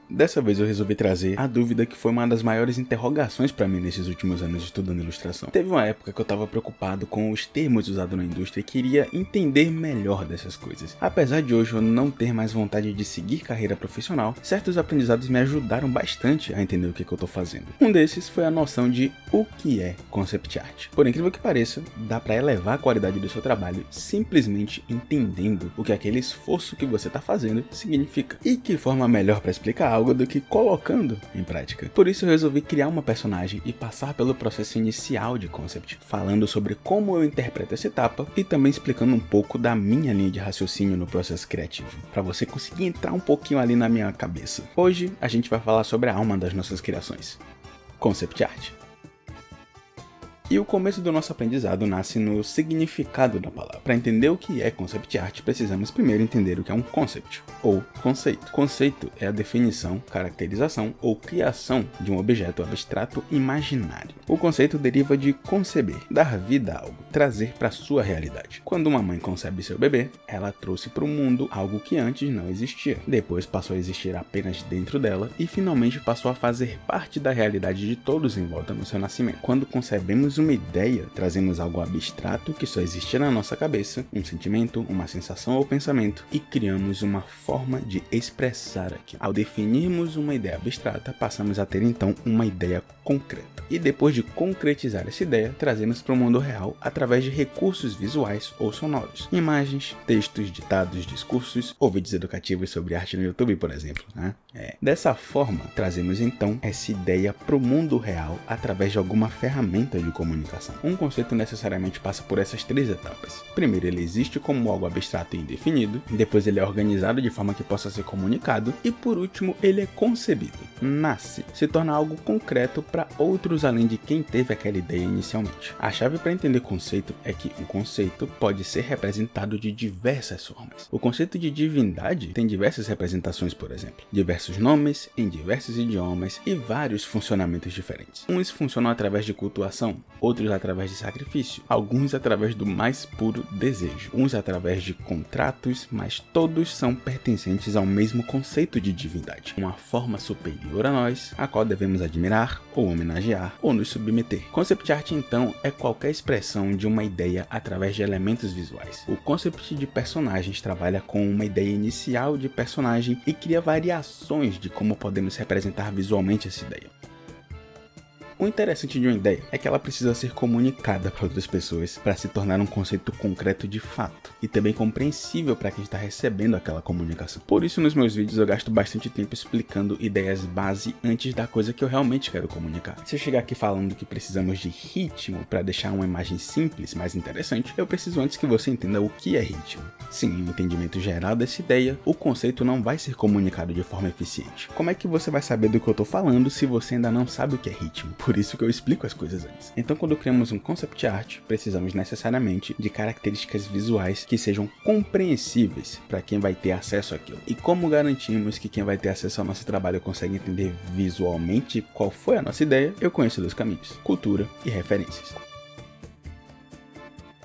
Dessa vez eu resolvi trazer a dúvida que foi uma das maiores interrogações para mim nesses últimos anos estudando ilustração. Teve uma época que eu estava preocupado com os termos usados na indústria e queria entender melhor dessas coisas. Apesar de hoje eu não ter mais vontade de seguir carreira profissional, certos aprendizados me ajudaram bastante a entender o que eu estou fazendo. Um desses foi a noção de o que é concept art. Por incrível que pareça, dá para elevar a qualidade do seu trabalho simplesmente entendendo o que aquele esforço que você está fazendo significa. E que forma melhor para explicar algo do que colocando em prática. Por isso eu resolvi criar uma personagem e passar pelo processo inicial de concept, falando sobre como eu interpreto essa etapa e também explicando um pouco da minha linha de raciocínio no processo criativo, para você conseguir entrar um pouquinho ali na minha cabeça. Hoje a gente vai falar sobre a alma das nossas criações, concept art. E o começo do nosso aprendizado nasce no significado da palavra. Para entender o que é concept art, precisamos primeiro entender o que é um concept, ou conceito. Conceito é a definição, caracterização ou criação de um objeto abstrato imaginário. O conceito deriva de conceber, dar vida a algo, trazer para sua realidade. Quando uma mãe concebe seu bebê, ela trouxe para o mundo algo que antes não existia. Depois passou a existir apenas dentro dela e finalmente passou a fazer parte da realidade de todos em volta no seu nascimento. Quando concebemos uma ideia, trazemos algo abstrato que só existia na nossa cabeça, um sentimento, uma sensação ou pensamento, e criamos uma forma de expressar aquilo. Ao definirmos uma ideia abstrata, passamos a ter então uma ideia concreta. E depois de concretizar essa ideia, trazemos para o mundo real através de recursos visuais ou sonoros. Imagens, textos, ditados, discursos ou vídeos educativos sobre arte no YouTube, por exemplo. Dessa forma, trazemos então essa ideia para o mundo real através de alguma ferramenta de comunicação. Um conceito necessariamente passa por essas três etapas. Primeiro, ele existe como algo abstrato e indefinido, depois ele é organizado de forma que possa ser comunicado e por último, ele é concebido, nasce, se torna algo concreto para outros além de quem teve aquela ideia inicialmente. A chave para entender conceito é que um conceito pode ser representado de diversas formas. O conceito de divindade tem diversas representações, por exemplo, diversos nomes em diversos idiomas e vários funcionamentos diferentes. Uns funcionam através de cultuação, outros através de sacrifício, alguns através do mais puro desejo, uns através de contratos, mas todos são pertencentes ao mesmo conceito de divindade, uma forma superior a nós, a qual devemos admirar, ou homenagear, ou nos submeter. Concept art, então, é qualquer expressão de uma ideia através de elementos visuais. O concept de personagens trabalha com uma ideia inicial de personagem e cria variações de como podemos representar visualmente essa ideia. O interessante de uma ideia é que ela precisa ser comunicada para outras pessoas para se tornar um conceito concreto de fato e também compreensível para quem está recebendo aquela comunicação. Por isso, nos meus vídeos eu gasto bastante tempo explicando ideias base antes da coisa que eu realmente quero comunicar. Se eu chegar aqui falando que precisamos de ritmo para deixar uma imagem simples mais interessante, eu preciso antes que você entenda o que é ritmo. Sem um entendimento geral dessa ideia, o conceito não vai ser comunicado de forma eficiente. Como é que você vai saber do que eu estou falando se você ainda não sabe o que é ritmo? Por isso que eu explico as coisas antes. Então, quando criamos um concept art, precisamos necessariamente de características visuais que sejam compreensíveis para quem vai ter acesso àquilo. E como garantimos que quem vai ter acesso ao nosso trabalho consegue entender visualmente qual foi a nossa ideia? Eu conheço dois caminhos: cultura e referências.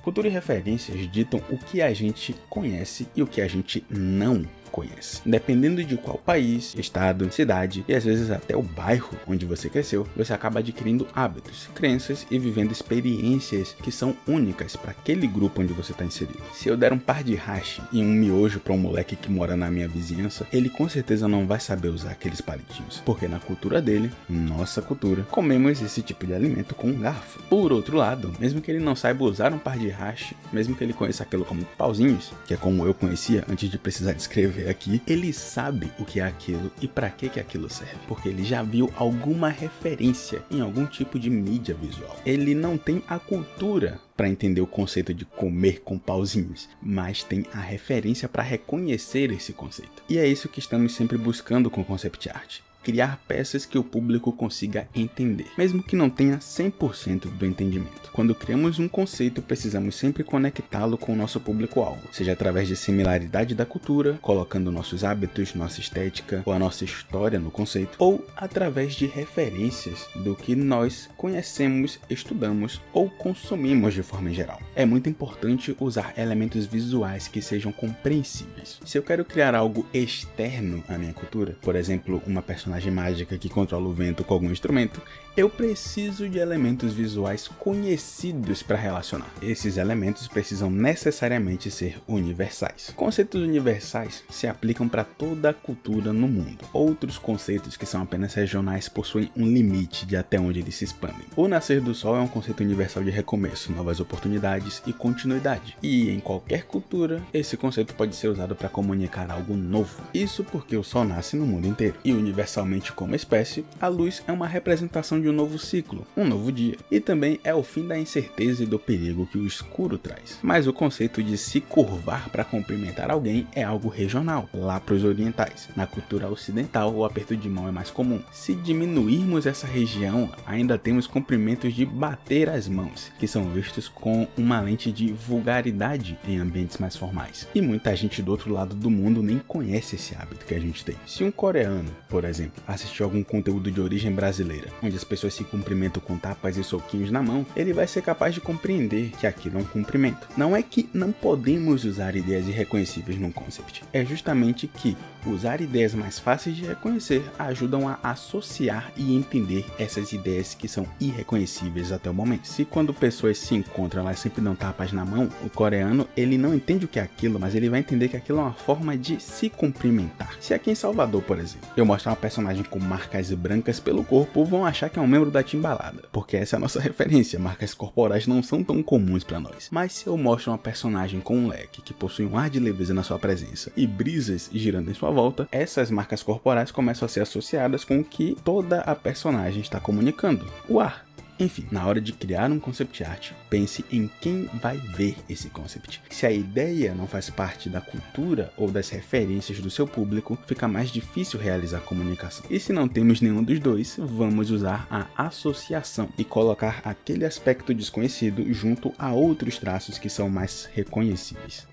Cultura e referências ditam o que a gente conhece e o que a gente não conhece. Dependendo de qual país, estado, cidade e às vezes até o bairro onde você cresceu, você acaba adquirindo hábitos, crenças e vivendo experiências que são únicas para aquele grupo onde você está inserido. Se eu der um par de hash e um miojo para um moleque que mora na minha vizinhança, ele com certeza não vai saber usar aqueles palitinhos, porque na cultura dele, nossa cultura, comemos esse tipo de alimento com um garfo. Por outro lado, mesmo que ele não saiba usar um par de hash, mesmo que ele conheça aquilo como pauzinhos, que é como eu conhecia antes de precisar descrever aqui, ele sabe o que é aquilo e para que aquilo serve, porque ele já viu alguma referência em algum tipo de mídia visual. Ele não tem a cultura para entender o conceito de comer com pauzinhos, mas tem a referência para reconhecer esse conceito. E é isso que estamos sempre buscando com o concept art. criar peças que o público consiga entender, mesmo que não tenha 100% do entendimento. Quando criamos um conceito, precisamos sempre conectá-lo com o nosso público-alvo, seja através de similaridade da cultura, colocando nossos hábitos, nossa estética ou a nossa história no conceito, ou através de referências do que nós conhecemos, estudamos ou consumimos de forma geral. É muito importante usar elementos visuais que sejam compreensíveis. Se eu quero criar algo externo à minha cultura, por exemplo, uma personagem mágica que controla o vento com algum instrumento, eu preciso de elementos visuais conhecidos para relacionar. Esses elementos precisam necessariamente ser universais. Conceitos universais se aplicam para toda a cultura no mundo. Outros conceitos que são apenas regionais possuem um limite de até onde eles se expandem. O nascer do sol é um conceito universal de recomeço, novas oportunidades e continuidade. E em qualquer cultura, esse conceito pode ser usado para comunicar algo novo. Isso porque o sol nasce no mundo inteiro. E universalmente como espécie, a luz é uma representação de um novo ciclo, um novo dia. E também é o fim da incerteza e do perigo que o escuro traz. Mas o conceito de se curvar para cumprimentar alguém é algo regional, lá para os orientais. Na cultura ocidental, o aperto de mão é mais comum. Se diminuirmos essa região, ainda temos cumprimentos de bater as mãos, que são vistos com uma lente de vulgaridade em ambientes mais formais. E muita gente do outro lado do mundo nem conhece esse hábito que a gente tem. Se um coreano, por exemplo, assistir algum conteúdo de origem brasileira, onde as pessoas se cumprimentam com tapas e soquinhos na mão, ele vai ser capaz de compreender que aquilo é um cumprimento. Não é que não podemos usar ideias irreconhecíveis num concept, é justamente que usar ideias mais fáceis de reconhecer ajudam a associar e entender essas ideias que são irreconhecíveis até o momento. Se quando pessoas se encontram, elas sempre dão tapas na mão, o coreano ele não entende o que é aquilo, mas ele vai entender que aquilo é uma forma de se cumprimentar. Se aqui em Salvador, por exemplo, eu mostrar uma personagem com marcas brancas pelo corpo, vão achar que é um membro da Timbalada, porque essa é a nossa referência, marcas corporais não são tão comuns para nós. Mas se eu mostro uma personagem com um leque que possui um ar de leveza na sua presença e brisas girando em sua volta, essas marcas corporais começam a ser associadas com o que toda a personagem está comunicando, o ar. Enfim, na hora de criar um concept art, pense em quem vai ver esse concept. Se a ideia não faz parte da cultura ou das referências do seu público, fica mais difícil realizar a comunicação. E se não temos nenhum dos dois, vamos usar a associação e colocar aquele aspecto desconhecido junto a outros traços que são mais reconhecíveis.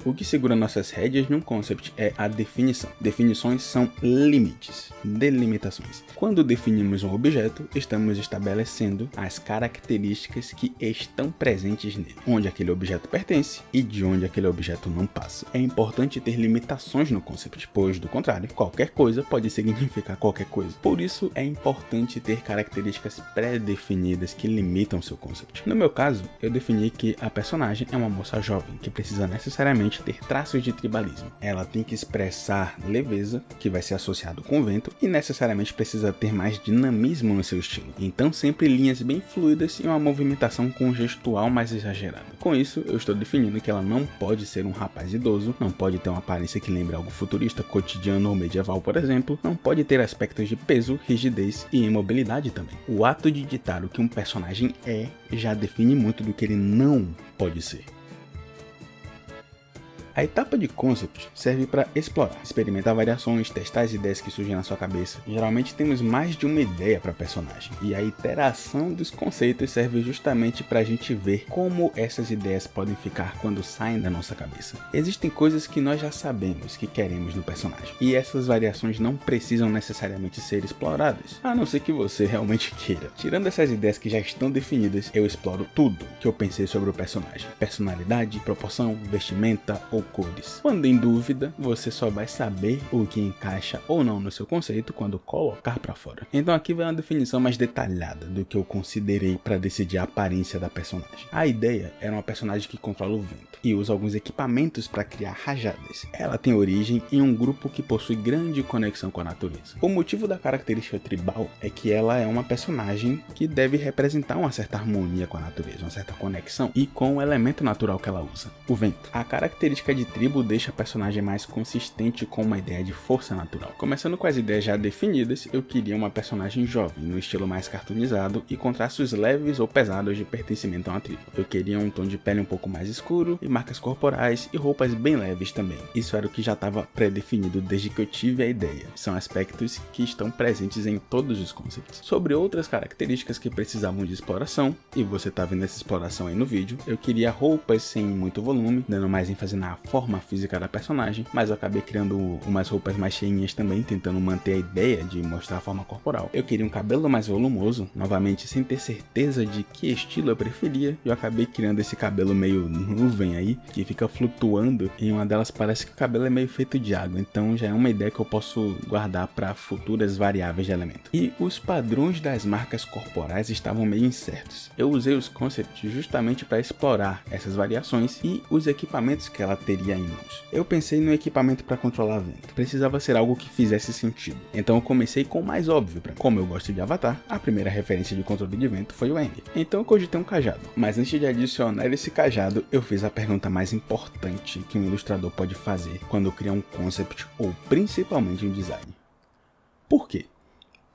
O que segura nossas rédeas num concept é a definição. Definições são limites, delimitações. Quando definimos um objeto, estamos estabelecendo as características que estão presentes nele, onde aquele objeto pertence e de onde aquele objeto não passa. É importante ter limitações no concept, pois, do contrário, qualquer coisa pode significar qualquer coisa. Por isso, é importante ter características pré-definidas que limitam seu concept. No meu caso, eu defini que a personagem é uma moça jovem, que precisa necessariamente ter traços de tribalismo. Ela tem que expressar leveza, que vai ser associado com o vento, e necessariamente precisa ter mais dinamismo no seu estilo. Então sempre linhas bem fluidas e uma movimentação com um gestual mais exagerada. Com isso, eu estou definindo que ela não pode ser um rapaz idoso, não pode ter uma aparência que lembre algo futurista, cotidiano ou medieval, por exemplo, não pode ter aspectos de peso, rigidez e imobilidade também. O ato de ditar o que um personagem é já define muito do que ele não pode ser. A etapa de concept serve para explorar, experimentar variações, testar as ideias que surgem na sua cabeça. Geralmente temos mais de uma ideia para personagem, e a iteração dos conceitos serve justamente para a gente ver como essas ideias podem ficar quando saem da nossa cabeça. Existem coisas que nós já sabemos que queremos no personagem, e essas variações não precisam necessariamente ser exploradas, a não ser que você realmente queira. Tirando essas ideias que já estão definidas, eu exploro tudo que eu pensei sobre o personagem: personalidade, proporção, vestimenta ou cores. Quando em dúvida, você só vai saber o que encaixa ou não no seu conceito quando colocar para fora. Então aqui vai uma definição mais detalhada do que eu considerei para decidir a aparência da personagem. A ideia era uma personagem que controla o vento e usa alguns equipamentos para criar rajadas. Ela tem origem em um grupo que possui grande conexão com a natureza. O motivo da característica tribal é que ela é uma personagem que deve representar uma certa harmonia com a natureza, uma certa conexão e com o elemento natural que ela usa, o vento. A característica de tribo deixa a personagem mais consistente com uma ideia de força natural. Começando com as ideias já definidas, eu queria uma personagem jovem, no estilo mais cartoonizado e com traços leves ou pesados de pertencimento a uma tribo. Eu queria um tom de pele um pouco mais escuro, e marcas corporais e roupas bem leves também. Isso era o que já estava pré-definido desde que eu tive a ideia. São aspectos que estão presentes em todos os concepts. Sobre outras características que precisavam de exploração, e você tá vendo essa exploração aí no vídeo, eu queria roupas sem muito volume, dando mais ênfase na forma física da personagem, mas eu acabei criando umas roupas mais cheinhas também, tentando manter a ideia de mostrar a forma corporal. Eu queria um cabelo mais volumoso, novamente sem ter certeza de que estilo eu preferia, eu acabei criando esse cabelo meio nuvem aí, que fica flutuando, e uma delas parece que o cabelo é meio feito de água, então já é uma ideia que eu posso guardar para futuras variáveis de elemento. E os padrões das marcas corporais estavam meio incertos. Eu usei os concepts justamente para explorar essas variações e os equipamentos que ela teria em mãos. Eu pensei no equipamento para controlar vento. Precisava ser algo que fizesse sentido. Então eu comecei com o mais óbvio para mim. Como eu gosto de Avatar, a primeira referência de controle de vento foi o Aang. Então eu cogitei um cajado. Mas antes de adicionar esse cajado, eu fiz a pergunta mais importante que um ilustrador pode fazer quando cria um concept ou principalmente um design. Por quê?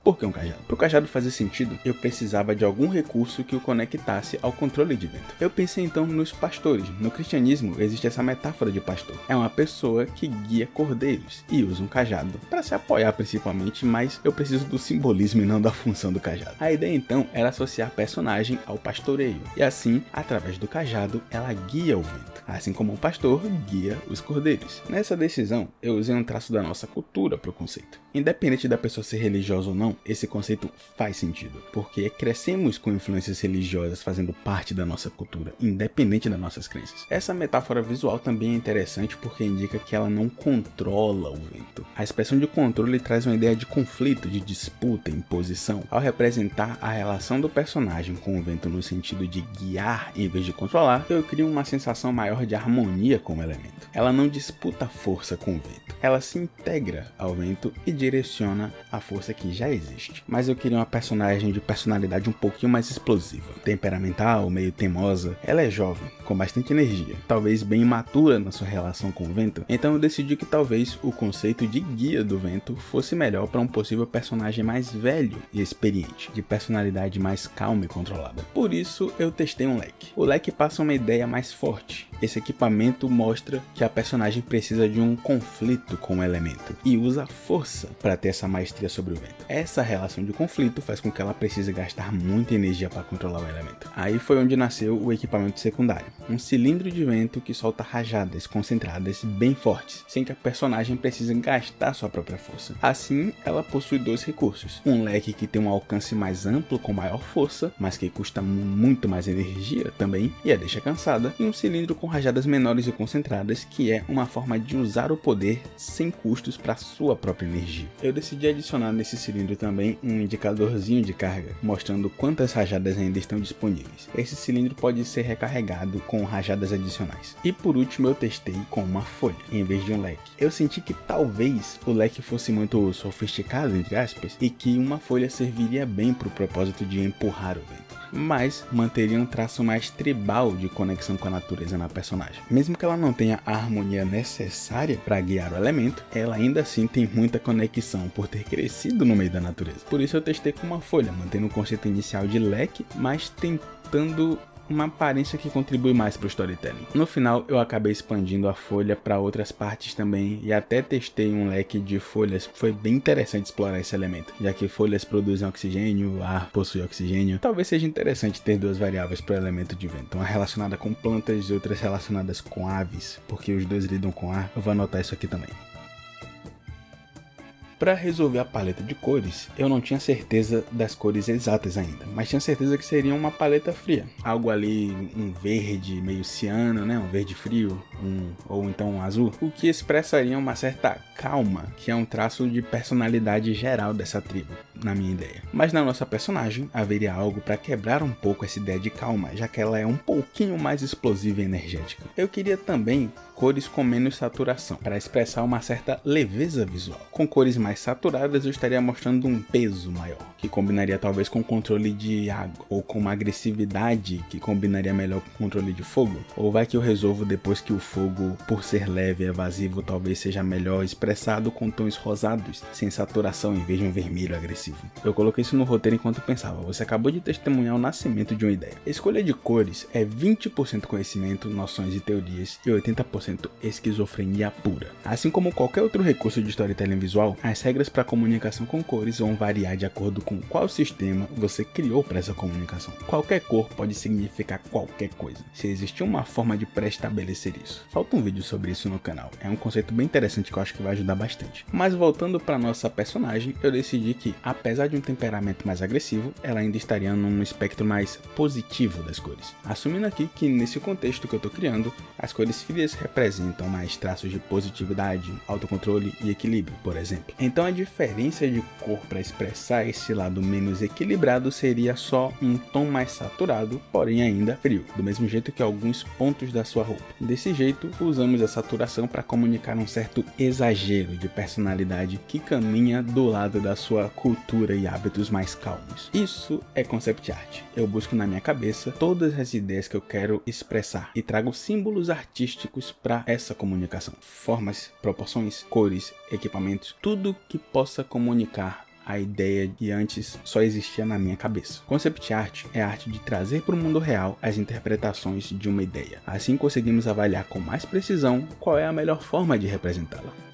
Por que um cajado? Para o cajado fazer sentido, eu precisava de algum recurso que o conectasse ao controle de vento. Eu pensei então nos pastores. No cristianismo existe essa metáfora de pastor. É uma pessoa que guia cordeiros e usa um cajado para se apoiar principalmente, mas eu preciso do simbolismo e não da função do cajado. A ideia então era associar a personagem ao pastoreio e assim, através do cajado, ela guia o vento, assim como um pastor guia os cordeiros. Nessa decisão, eu usei um traço da nossa cultura para o conceito. Independente da pessoa ser religiosa ou não, esse conceito faz sentido, porque crescemos com influências religiosas fazendo parte da nossa cultura, independente das nossas crenças. Essa metáfora visual também é interessante porque indica que ela não controla o vento. A expressão de controle traz uma ideia de conflito, de disputa, imposição. Ao representar a relação do personagem com o vento no sentido de guiar em vez de controlar, eu crio uma sensação maior de harmonia com o elemento. Ela não disputa força com o vento, ela se integra ao vento e direciona a força que já existe. Mas eu queria uma personagem de personalidade um pouquinho mais explosiva, temperamental, meio teimosa. Ela é jovem, com bastante energia, talvez bem imatura na sua relação com o vento, então eu decidi que talvez o conceito de guia do vento fosse melhor para um possível personagem mais velho e experiente, de personalidade mais calma e controlada. Por isso eu testei um leque. O leque passa uma ideia mais forte. Esse equipamento mostra que a personagem precisa de um conflito com o elemento e usa força para ter essa maestria sobre o vento. Essa relação de conflito faz com que ela precise gastar muita energia para controlar o elemento. Aí foi onde nasceu o equipamento secundário, um cilindro de vento que solta rajadas concentradas bem fortes, sem que a personagem precise gastar sua própria força. Assim, ela possui dois recursos, um leque que tem um alcance mais amplo com maior força, mas que custa muito mais energia também e a deixa cansada, e um cilindro com rajadas menores e concentradas, que é uma forma de usar o poder sem custos para sua própria energia. Eu decidi adicionar nesse cilindro também um indicadorzinho de carga, mostrando quantas rajadas ainda estão disponíveis. Esse cilindro pode ser recarregado com rajadas adicionais. E por último eu testei com uma folha, em vez de um leque. Eu senti que talvez o leque fosse muito sofisticado, entre aspas, e que uma folha serviria bem para o propósito de empurrar o vento, mas manteria um traço mais tribal de conexão com a natureza na personagem. Mesmo que ela não tenha a harmonia necessária para guiar o elemento, ela ainda assim tem muita conexão por ter crescido no meio da natureza. Por isso eu testei com uma folha, mantendo o conceito inicial de leque, mas tentando uma aparência que contribui mais para o storytelling. No final eu acabei expandindo a folha para outras partes também e até testei um leque de folhas. Foi bem interessante explorar esse elemento, já que folhas produzem oxigênio, o ar possui oxigênio. Talvez seja interessante ter duas variáveis para o elemento de vento, uma relacionada com plantas e outras relacionadas com aves, porque os dois lidam com ar. Eu vou anotar isso aqui também. Para resolver a paleta de cores, eu não tinha certeza das cores exatas ainda, mas tinha certeza que seria uma paleta fria. Algo ali, um verde meio ciano, né? Um verde frio, ou então um azul, o que expressaria uma certa calma, que é um traço de personalidade geral dessa tribo, na minha ideia. Mas na nossa personagem, haveria algo para quebrar um pouco essa ideia de calma, já que ela é um pouquinho mais explosiva e energética. Eu queria também cores com menos saturação, para expressar uma certa leveza visual. Com cores mais saturadas eu estaria mostrando um peso maior, que combinaria talvez com controle de água, ou com uma agressividade que combinaria melhor com controle de fogo, ou vai que eu resolvo depois que o fogo, por ser leve e evasivo, talvez seja melhor expressado com tons rosados, sem saturação em vez de um vermelho agressivo. Eu coloquei isso no roteiro enquanto pensava, você acabou de testemunhar o nascimento de uma ideia. A escolha de cores é 20% conhecimento, noções e teorias e 80% esquizofrenia pura. Assim como qualquer outro recurso de storytelling visual, as regras para comunicação com cores vão variar de acordo com qual sistema você criou para essa comunicação. Qualquer cor pode significar qualquer coisa, se existir uma forma de pré-estabelecer isso. Falta um vídeo sobre isso no canal, é um conceito bem interessante que eu acho que vai ajudar bastante. Mas voltando para nossa personagem, eu decidi que, apesar de um temperamento mais agressivo, ela ainda estaria num espectro mais positivo das cores. Assumindo aqui que nesse contexto que eu tô criando, as cores frias representam mais traços de positividade, autocontrole e equilíbrio, por exemplo. Então a diferença de cor para expressar esse lado menos equilibrado seria só um tom mais saturado, porém ainda frio, do mesmo jeito que alguns pontos da sua roupa. Desse jeito, usamos a saturação para comunicar um certo exagero de personalidade que caminha do lado da sua cultura e hábitos mais calmos. Isso é concept art. Eu busco na minha cabeça todas as ideias que eu quero expressar e trago símbolos artísticos para essa comunicação. Formas, proporções, cores, equipamentos, tudo que possa comunicar a ideia que antes só existia na minha cabeça. Concept art é a arte de trazer para o mundo real as interpretações de uma ideia. Assim conseguimos avaliar com mais precisão qual é a melhor forma de representá-la.